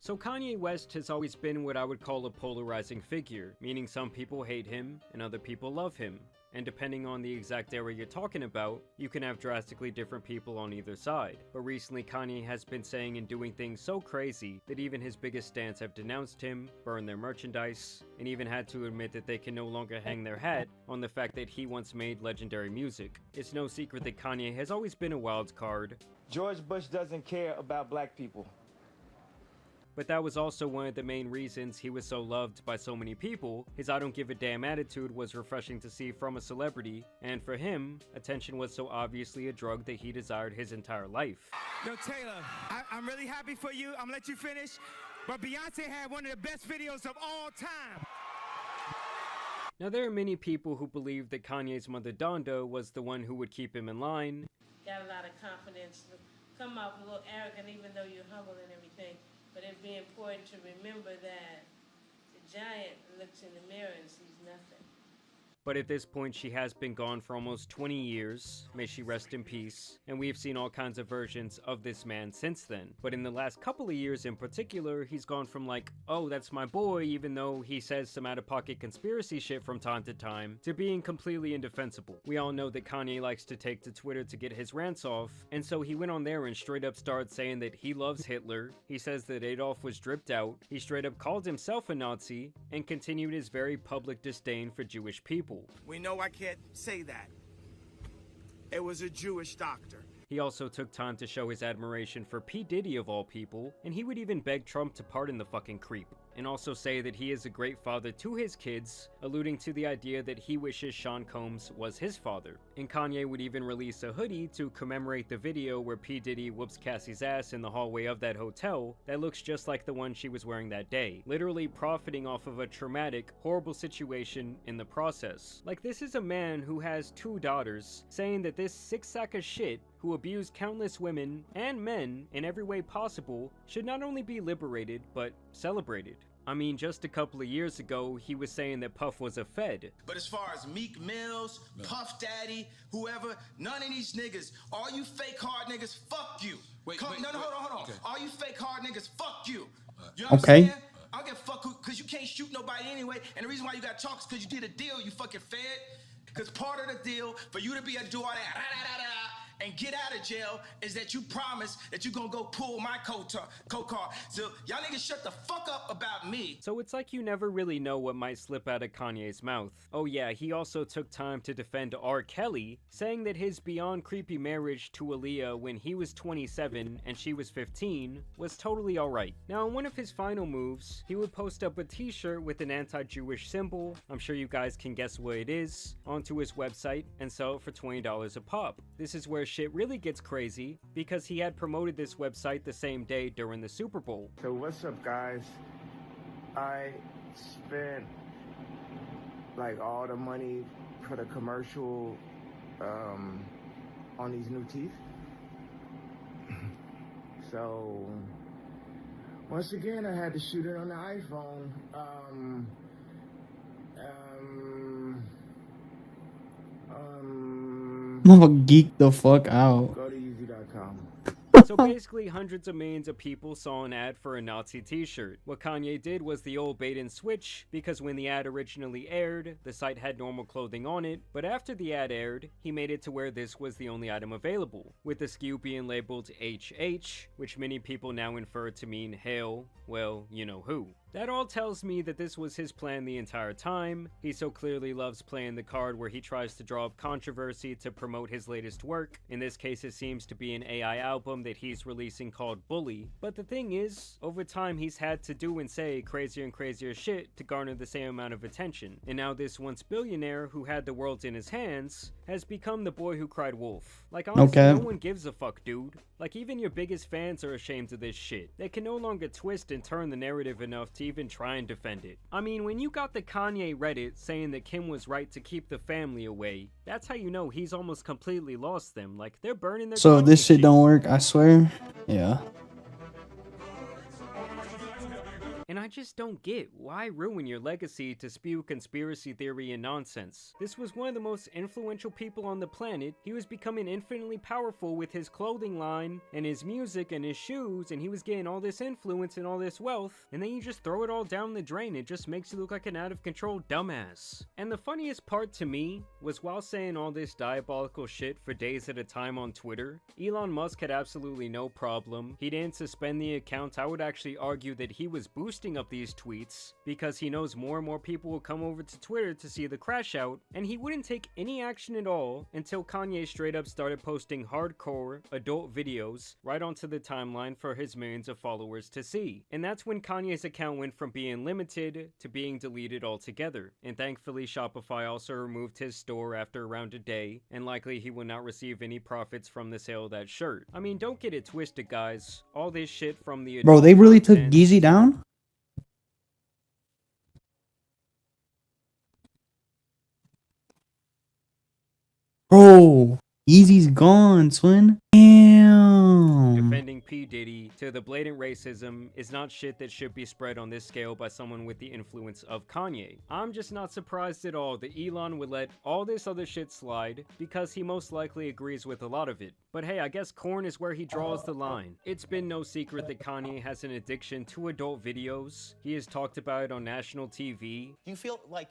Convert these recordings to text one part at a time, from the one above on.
So Kanye West has always been what I would call a polarizing figure, meaning some people hate him and other people love him. And depending on the exact era you're talking about, you can have drastically different people on either side. But recently Kanye has been saying and doing things so crazy that even his biggest stans have denounced him, burned their merchandise, and even had to admit that they can no longer hang their hat on the fact that he once made legendary music. It's no secret that Kanye has always been a wild card. George Bush doesn't care about black people. But that was also one of the main reasons he was so loved by so many people. His I don't give a damn attitude was refreshing to see from a celebrity, and for him, attention was so obviously a drug that he desired his entire life. Yo, Taylor, I'm really happy for you. I'm gonna let you finish, but Beyonce had one of the best videos of all time. Now there are many people who believe that Kanye's mother Donda was the one who would keep him in line. Got a lot of confidence, come off a little arrogant even though you're humble and everything. But it'd be important to remember that the giant looks in the mirror and sees nothing. But at this point, she has been gone for almost 20 years, may she rest in peace, and we've seen all kinds of versions of this man since then. But in the last couple of years in particular, he's gone from like, oh, that's my boy, even though he says some out-of-pocket conspiracy shit from time to time, to being completely indefensible. We all know that Kanye likes to take to Twitter to get his rants off, and so he went on there and straight up started saying that he loves Hitler, he says that Adolf was dripped out, he straight up called himself a Nazi, and continued his very public disdain for Jewish people. We know I can't say that. It was a Jewish doctor. He also took time to show his admiration for P. Diddy of all people, and he would even beg Trump to pardon the fucking creep, and also say that he is a great father to his kids, alluding to the idea that he wishes Sean Combs was his father. And Kanye would even release a hoodie to commemorate the video where P. Diddy whoops Cassie's ass in the hallway of that hotel that looks just like the one she was wearing that day, literally profiting off of a traumatic, horrible situation in the process. Like, this is a man who has 2 daughters, saying that this sick sack of shit who abused countless women and men in every way possible should not only be liberated, but celebrated. I mean, just a couple of years ago, he was saying that Puff was a Fed. But as far as Meek Mills, Puff Daddy, whoever, none of these niggas, all you fake hard niggas, fuck you. Hold on. Okay. All you fake hard niggas, fuck you. You know what I'm saying? I don't give a fuck because you can't shoot nobody anyway. And the reason why you got talks because you did a deal, you fucking Fed. Because part of the deal for you to be a do all that, and get out of jail is that you promise that you're gonna go pull my coat car. So y'all niggas shut the fuck up about me. So it's like you never really know what might slip out of Kanye's mouth. Oh yeah, he also took time to defend R. Kelly, saying that his beyond creepy marriage to Aaliyah when he was 27 and she was 15 was totally alright. Now in one of his final moves, he would post up a t-shirt with an anti-Jewish symbol, I'm sure you guys can guess what it is, onto his website and sell it for $20 a pop. This is where shit really gets crazy, because he had promoted this website the same day during the Super Bowl. So what's up, guys? I spent like all the money for the commercial on these new teeth. So once again, I had to shoot it on the iPhone. I'm gonna geek the fuck out. Go to easy.com. So basically, hundreds of millions of people saw an ad for a Nazi t-shirt. What Kanye did was the old bait and switch, because when the ad originally aired, the site had normal clothing on it, but after the ad aired, he made it to where this was the only item available, with the SKU being labeled HH, which many people now infer to mean hail, well, you know who. That all tells me that this was his plan the entire time. He so clearly loves playing the card where he tries to draw up controversy to promote his latest work. In this case, it seems to be an AI album that he's releasing called Bully. But the thing is, over time he's had to do and say crazier and crazier shit to garner the same amount of attention. And now this once billionaire who had the world in his hands has become the boy who cried wolf. Like honestly, no one gives a fuck, dude. Like even your biggest fans are ashamed of this shit. They can no longer twist and turn the narrative enough to even try and defend it. I mean, when you got the Kanye Reddit saying that Kim was right to keep the family away, that's how you know he's almost completely lost them. Like they're burning their So this shit don't work, I swear. Yeah. And I just don't get why ruin your legacy to spew conspiracy theory and nonsense. This was one of the most influential people on the planet. He was becoming infinitely powerful with his clothing line and his music and his shoes, and he was getting all this influence and all this wealth, and then you just throw it all down the drain. It just makes you look like an out of control dumbass. And the funniest part to me was while saying all this diabolical shit for days at a time on Twitter, Elon Musk had absolutely no problem. He didn't suspend the account. I would actually argue that he was boosting up these tweets because he knows more and more people will come over to Twitter to see the crash out, and he wouldn't take any action at all until Kanye straight up started posting hardcore adult videos right onto the timeline for his millions of followers to see. And that's when Kanye's account went from being limited to being deleted altogether. And thankfully Shopify also removed his store after around a day, and likely he will not receive any profits from the sale of that shirt. I mean, don't get it twisted, guys. All this shit from the Bro, adult they really took content- Yeezy down? Bro, Yeezy's gone, twin. Damn. defending P. Diddy to the blatant racism is not shit that should be spread on this scale by someone with the influence of Kanye. I'm just not surprised at all that Elon would let all this other shit slide because he most likely agrees with a lot of it. But hey, I guess corn is where he draws the line. It's been no secret that Kanye has an addiction to adult videos. He has talked about it on national TV. Do you feel like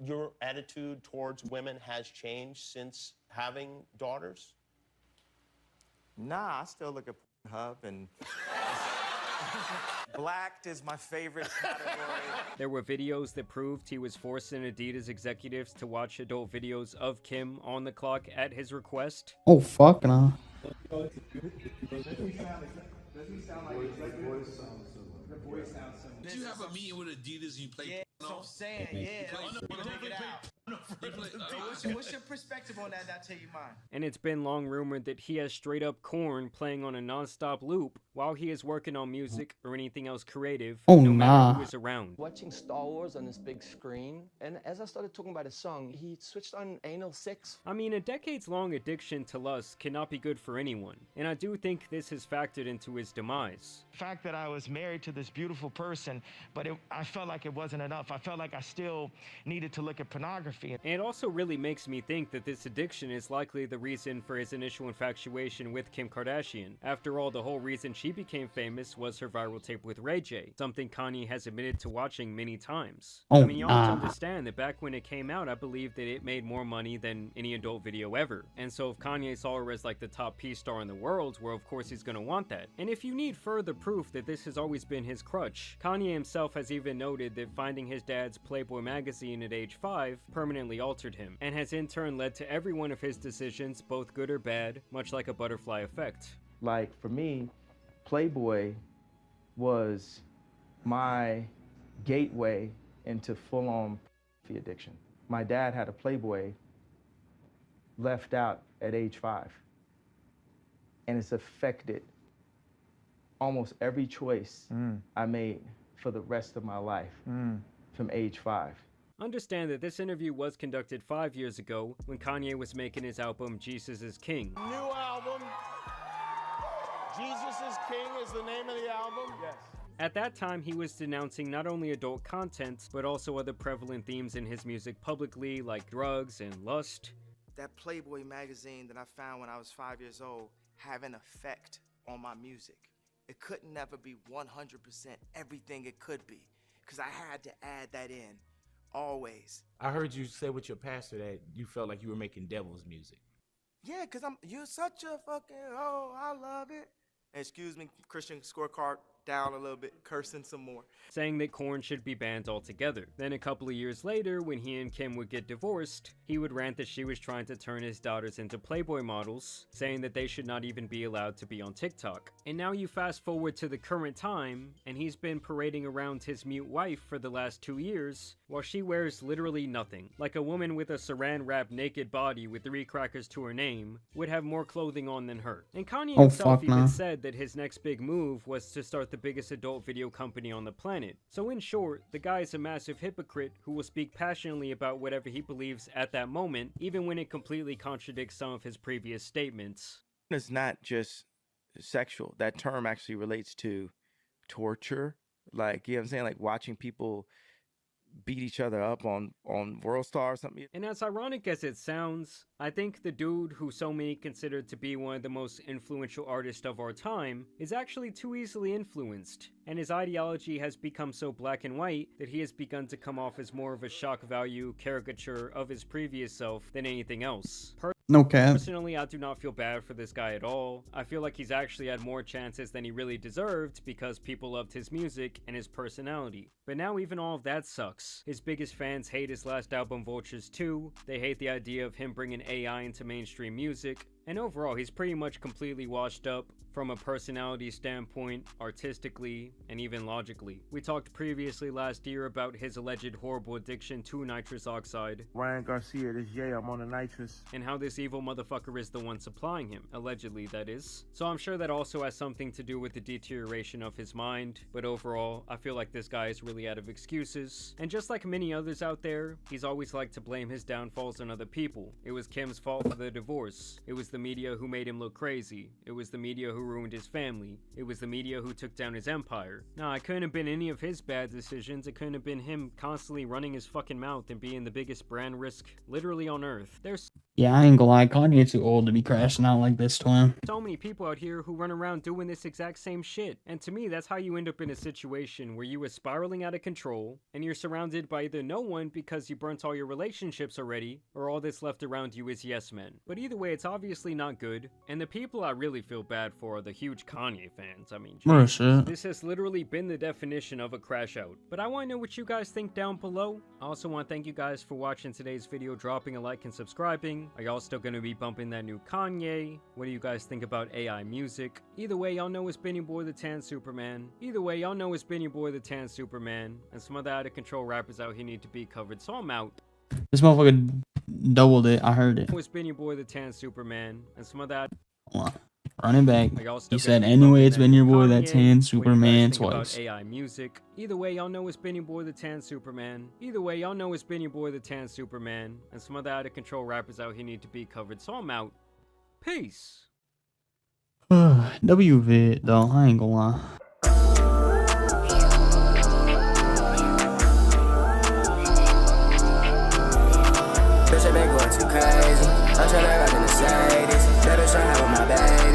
your attitude towards women has changed since having daughters? Nah, I still look at Hub and blacked is my favorite category. There were videos that proved he was forcing Adidas executives to watch adult videos of Kim on the clock at his request. Oh, fuck nah. Did you have a meeting with Adidas and you played? Yeah, so I'm saying, yeah. What's your perspective on that? I'll tell you mine. And it's been long rumored that he has straight up corn playing on a non-stop loop while he is working on music or anything else creative, Oh, no matter nah. who is around. Watching Star Wars on this big screen, and as I started talking about a song, he switched on anal sex. I mean, a decades-long addiction to lust cannot be good for anyone, and I do think this has factored into his demise. The fact that I was married to this beautiful person, but I felt like it wasn't enough. I felt like I still needed to look at pornography. And it also really makes me think that this addiction is likely the reason for his initial infatuation with Kim Kardashian. After all, the whole reason she became famous was her viral tape with Ray J, something Kanye has admitted to watching many times. Oh, I mean, y'all have to nah. understand that back when it came out, I believe that it made more money than any adult video ever. And so if Kanye saw her as like the top P-star in the world, well, of course he's gonna want that. And if you need further proof that this has always been his crutch, Kanye himself has even noted that finding his dad's Playboy magazine at age 5 permanently altered him, and has in turn led to every one of his decisions, both good or bad, much like a butterfly effect. Like for me, Playboy was my gateway into full-on addiction. My dad had a Playboy left out at age 5, and it's affected almost every choice I made for the rest of my life from age 5. Understand that this interview was conducted 5 years ago when Kanye was making his album Jesus is King. New album, Jesus is King is the name of the album? Yes. At that time, he was denouncing not only adult content, but also other prevalent themes in his music publicly, like drugs and lust. That Playboy magazine that I found when I was 5 years old have an effect on my music. It could never be 100% everything it could be, because I had to add that in, always. I heard you say with your pastor that you felt like you were making devil's music. Yeah, because you're such a fucking, oh, I love it. Excuse me, Christian scorecard down a little bit, cursing some more. Saying that corn should be banned altogether. Then a couple of years later, when he and Kim would get divorced, he would rant that she was trying to turn his daughters into Playboy models, saying that they should not even be allowed to be on TikTok. And now you fast forward to the current time, and he's been parading around his mute wife for the last 2 years, while she wears literally nothing. Like a woman with a saran-wrapped naked body with 3 crackers to her name would have more clothing on than her. And Kanye himself even said that his next big move was to start the biggest adult video company on the planet. So in short, the guy is a massive hypocrite who will speak passionately about whatever he believes at that moment, even when it completely contradicts some of his previous statements. It's not just sexual. That term actually relates to torture, Like, you know what I'm saying? Like watching people beat each other up on World Star or something. And as ironic as it sounds, I think the dude who so many consider to be one of the most influential artists of our time is actually too easily influenced, and his ideology has become so black and white that he has begun to come off as more of a shock value caricature of his previous self than anything else. No cap. Personally, I do not feel bad for this guy at all. I feel like he's actually had more chances than he really deserved because people loved his music and his personality. But now even all of that sucks. His biggest fans hate his last album Vultures 2, they hate the idea of him bringing AI into mainstream music, and overall he's pretty much completely washed up from a personality standpoint, artistically, and even logically. We talked previously last year about his alleged horrible addiction to nitrous oxide. Ryan Garcia, this Jay, I'm on the nitrous. And how this evil motherfucker is the one supplying him, allegedly that is. So I'm sure that also has something to do with the deterioration of his mind, but overall, I feel like this guy is really out of excuses. And just like many others out there, he's always liked to blame his downfalls on other people. It was Kim's fault for the divorce. It was the media who made him look crazy. It was the media who ruined his family. It was the media who took down his empire. Nah, it couldn't have been any of his bad decisions. It couldn't have been him constantly running his fucking mouth and being the biggest brand risk literally on earth. There's Yeah, I ain't gonna lie, Kanye too old to be crashing out like this to him. so many people out here who run around doing this exact same shit. And to me, that's how you end up in a situation where you are spiraling out of control, and you're surrounded by either no one because you burnt all your relationships already, or all that's left around you is yes men. But either way, it's obviously not good, and the people I really feel bad for are the huge Kanye fans. I mean, Oh, Jesus. shit. This has literally been the definition of a crash out. But I want to know what you guys think down below. I also want to thank you guys for watching today's video, dropping a like and subscribing. Are y'all still going to be bumping that new Kanye? What do you guys think about AI music? Either way, y'all know it's been your boy the Tan Superman. Either way, y'all know it's been your boy the Tan Superman. And some other out of control rappers out here need to be covered, so I'm out. This motherfucker doubled it. I heard it. It's been your boy the Tan Superman. And some other Hold on. Running back. Are y'all still He said, gonna be bumping anyway, it's that been new your boy, that Kanye? Tan What do you guys Superman think about twice. AI music. Either way, y'all know it's been your boy the Tan Superman. Either way, y'all know it's been your boy the Tan Superman. And some other out of control rappers out here need to be covered, so I'm out. Peace. W vid though, I ain't gonna lie. Bitch, I been going too crazy. I'm tryna ride in the Mercedes. Better try have with my baby.